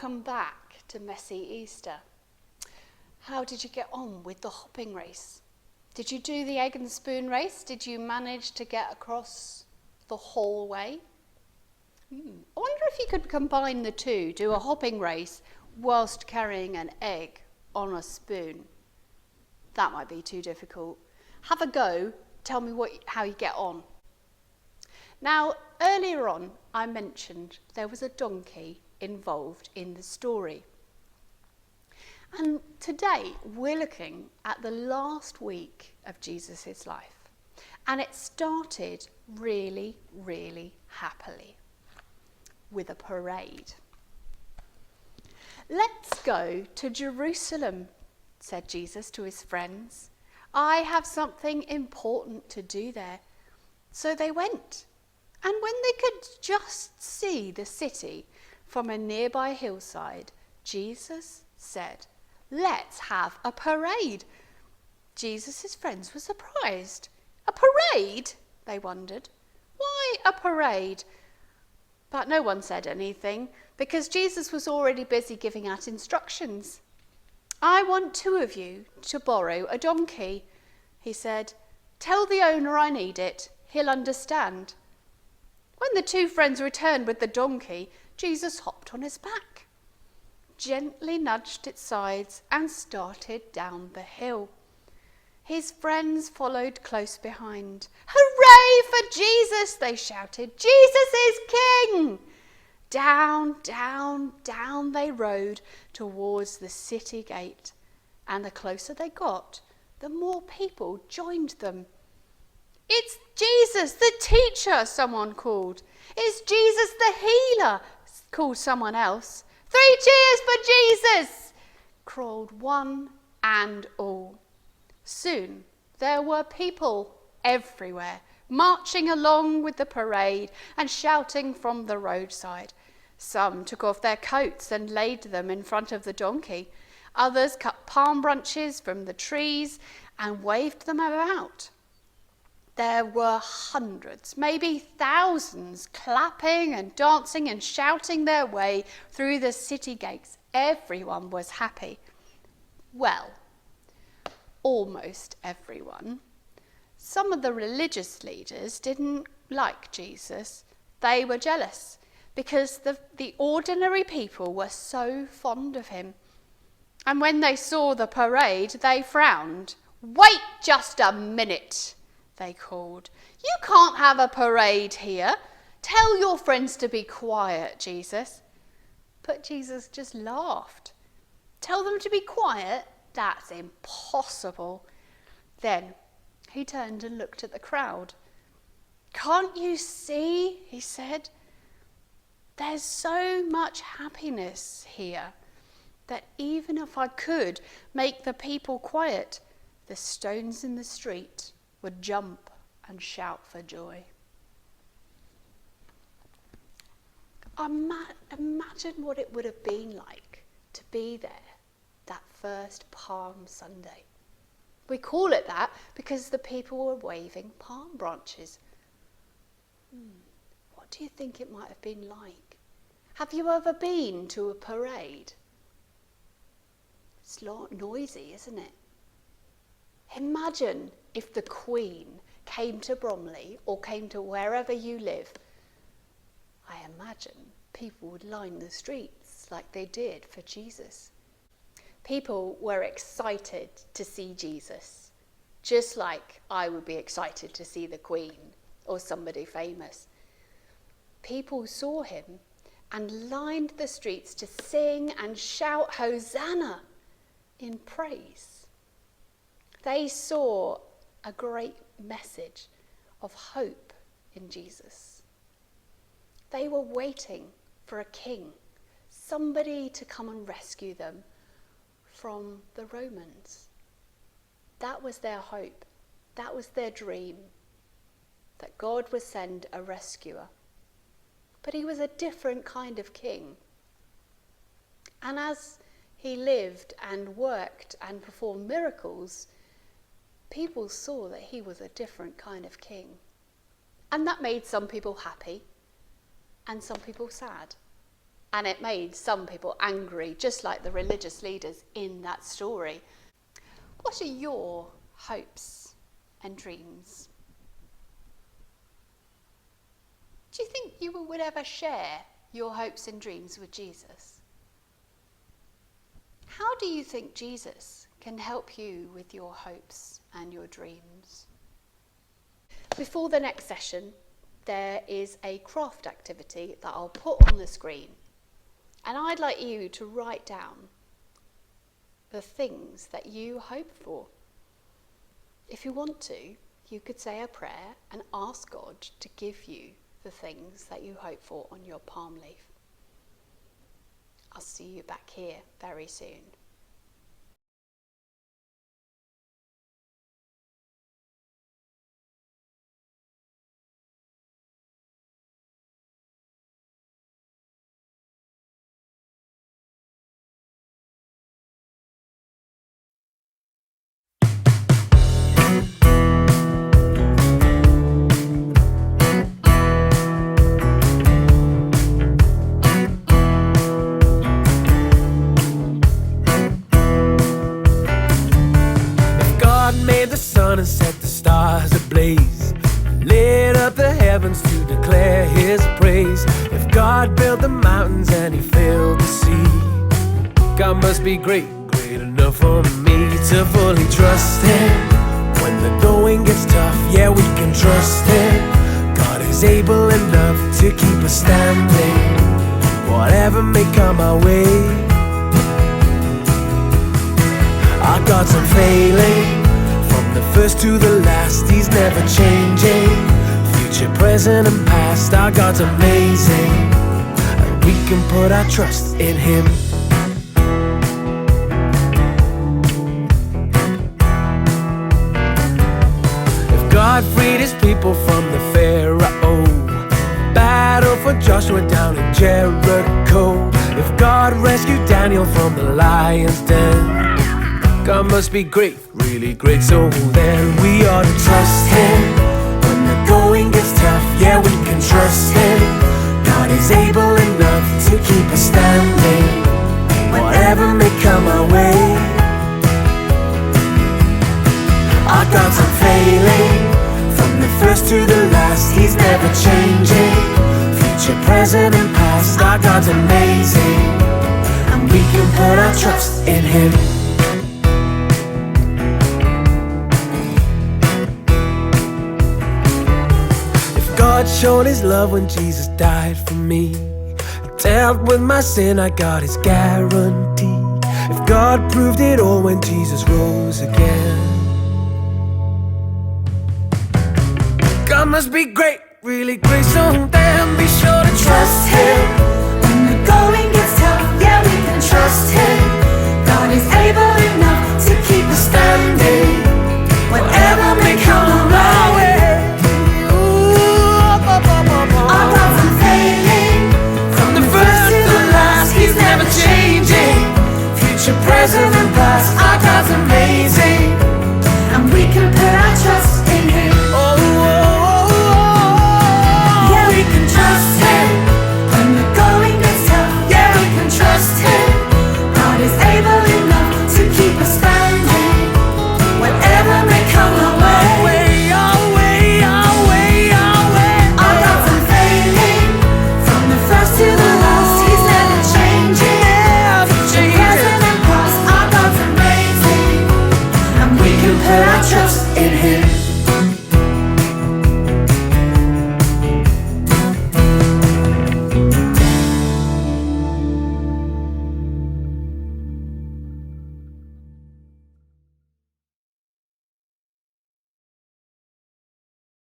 Welcome back to Messy Easter. How did you get on with the hopping race? Did you do the egg and spoon race? Did you manage to get across the hallway? I wonder if you could combine the two, do a hopping race whilst carrying an egg on a spoon. That might be too difficult. Have a go, tell me how you get on. Now, earlier on, I mentioned there was a donkey involved in the story. And today, we're looking at the last week of Jesus' life. And it started really, really happily with a parade. "Let's go to Jerusalem," said Jesus to his friends. "I have something important to do there." So they went. And when they could just see the city from a nearby hillside, Jesus said, "Let's have a parade." Jesus' friends were surprised. A parade? They wondered. Why a parade? But no one said anything because Jesus was already busy giving out instructions. "I want 2 of you to borrow a donkey," he said. "Tell the owner I need it. He'll understand." When the 2 friends returned with the donkey, Jesus hopped on his back, gently nudged its sides and started down the hill. His friends followed close behind. "Hooray for Jesus!" they shouted. "Jesus is king!" Down, down, down they rode towards the city gate. And the closer they got, the more people joined them. "It's Jesus, the teacher," someone called. "It's Jesus, the healer," called someone else. "3 cheers for Jesus," crawled one and all. Soon there were people everywhere, marching along with the parade and shouting from the roadside. Some took off their coats and laid them in front of the donkey. Others cut palm branches from the trees and waved them about. There were hundreds, maybe thousands, clapping and dancing and shouting their way through the city gates. Everyone was happy. Well, almost everyone. Some of the religious leaders didn't like Jesus. They were jealous because the ordinary people were so fond of him. And when they saw the parade, they frowned. "Wait just a minute," they called. "You can't have a parade here. Tell your friends to be quiet, Jesus." But Jesus just laughed. "Tell them to be quiet? That's impossible." Then he turned and looked at the crowd. "Can't you see?" he said. "There's so much happiness here that even if I could make the people quiet, the stones in the street would jump and shout for joy." Imagine what it would have been like to be there that first Palm Sunday. We call it that because the people were waving palm branches. What do you think it might have been like? Have you ever been to a parade? It's noisy, isn't it? Imagine if the Queen came to Bromley or came to wherever you live. I imagine people would line the streets like they did for Jesus. People were excited to see Jesus, just like I would be excited to see the Queen or somebody famous. People saw him and lined the streets to sing and shout Hosanna in praise. They saw a great message of hope in Jesus. They were waiting for a king, somebody to come and rescue them from the Romans. That was their hope. That was their dream, that God would send a rescuer. But he was a different kind of king. And as he lived and worked and performed miracles, people saw that he was a different kind of king. And that made some people happy and some people sad. And it made some people angry, just like the religious leaders in that story. What are your hopes and dreams? Do you think you would ever share your hopes and dreams with Jesus? How do you think Jesus can help you with your hopes and your dreams? Before the next session, there is a craft activity that I'll put on the screen. And I'd like you to write down the things that you hope for. If you want to, you could say a prayer and ask God to give you the things that you hope for on your palm leaf. I'll see you back here very soon. And set the stars ablaze, lit up the heavens to declare his praise. If God built the mountains and he filled the sea, God must be great, great enough for me to fully trust him. When the going gets tough, yeah, we can trust him. God is able enough to keep us standing, whatever may come our way. Our God's unfailing, from the first to the last, he's never changing. Future, present and past, our God's amazing, and we can put our trust in him. If God freed his people from the Pharaoh, battle for Joshua down in Jericho, if God rescued Daniel from the lion's den, God must be great, really great, so then we ought to trust him. When the going gets tough, yeah, we can trust him. God is able enough to keep us standing, whatever may come our way. Our God's unfailing, from the first to the last, he's never changing. Future, present and past, our God's amazing, and we can put our trust in him. God showed his love when Jesus died for me. I dealt with my sin, I got his guarantee. If God proved it all when Jesus rose again, God must be great, really great, so then be sure to trust him. When the going gets tough, yeah, we can trust him. God is able enough to keep us standing, whatever may come our way. Our God's unfailing, from the first to the last, he's never changing. Future, present and past, our God's amazing, and we can put our trust in him. Yeah, we can trust him. When the going gets tough, yeah, we can trust him. God is able enough to keep us standing, whatever may come our way. Put our trust in him.